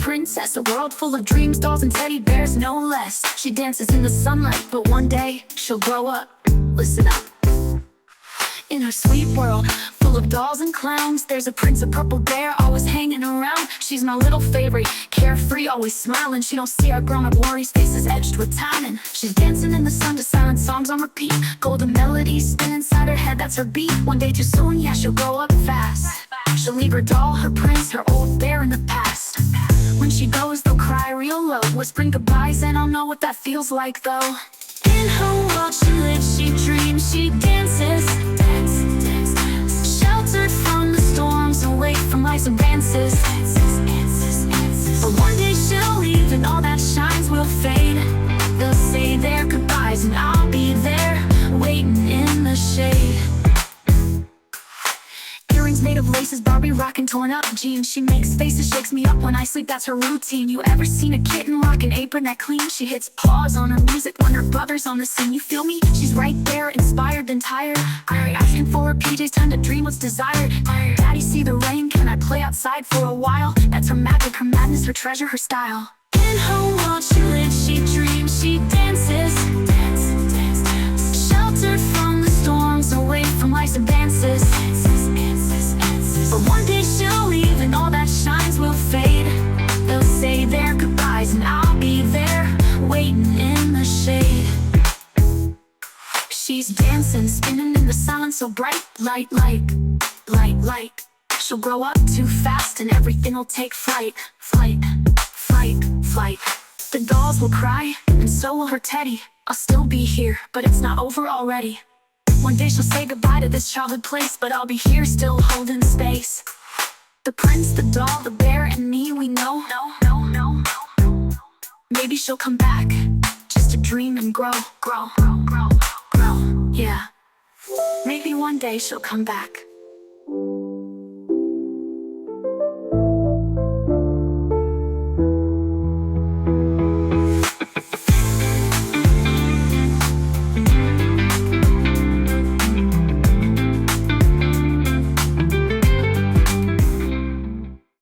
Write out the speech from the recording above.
princess, a world full of dreams, dolls and teddy bears, no less. She dances in the sunlight, but one day she'll grow up. Listen up. In her sweet world, full of dolls and clowns, there's a prince, a purple bear, always hanging around. She's my little favorite, carefree, always smiling. She don't see our grown-up worries, faces edged with time. She's dancing in the sun to silent songs on repeat. Golden melodies spin inside her head, that's her beat. One day too soon, yeah, she'll grow up fast. She'll leave her doll, her prince, her old bear in the past. When she goes, they'll cry real low, whispering goodbyes, and I'll know what that feels like though. In her world she lives, she dreams, she dances. Sheltered from the storms, away from life's advances. But one day she'll leave and all that shines will fade. They'll say their goodbyes and I'll be there, waiting in the shade. Earrings made of laces, Barbie rockin' torn up jeans. She makes faces, shakes me up when I sleep, that's her routine. You ever seen a kitten rock an apron that clean? She hits pause on her music when her brother's on the scene. You feel me? She's right there, inspired then tired. Asking for her PJs, time to dream what's desired. Daddy, see the rain, can I play outside for a while? That's her magic, her madness, her treasure, her style. In her world she lives, she dreams, she dances. Sheltered from the storms, away from life's advances. But one day she'll leave and all that shines will fade. They'll say their goodbyes and I'll be there, waiting in the shade. She's dancing, spinning in the silence so bright. Light, light, light, light. She'll grow up too fast and everything will take flight. Flight, flight, flight. The dolls will cry and so will her teddy. I'll still be here, but it's not over already. One day she'll say goodbye to this childhood place, but I'll be here still holding space. The prince, the doll, the bear, and me, we know. Maybe she'll come back, just to dream and grow. Yeah. Maybe one day she'll come back.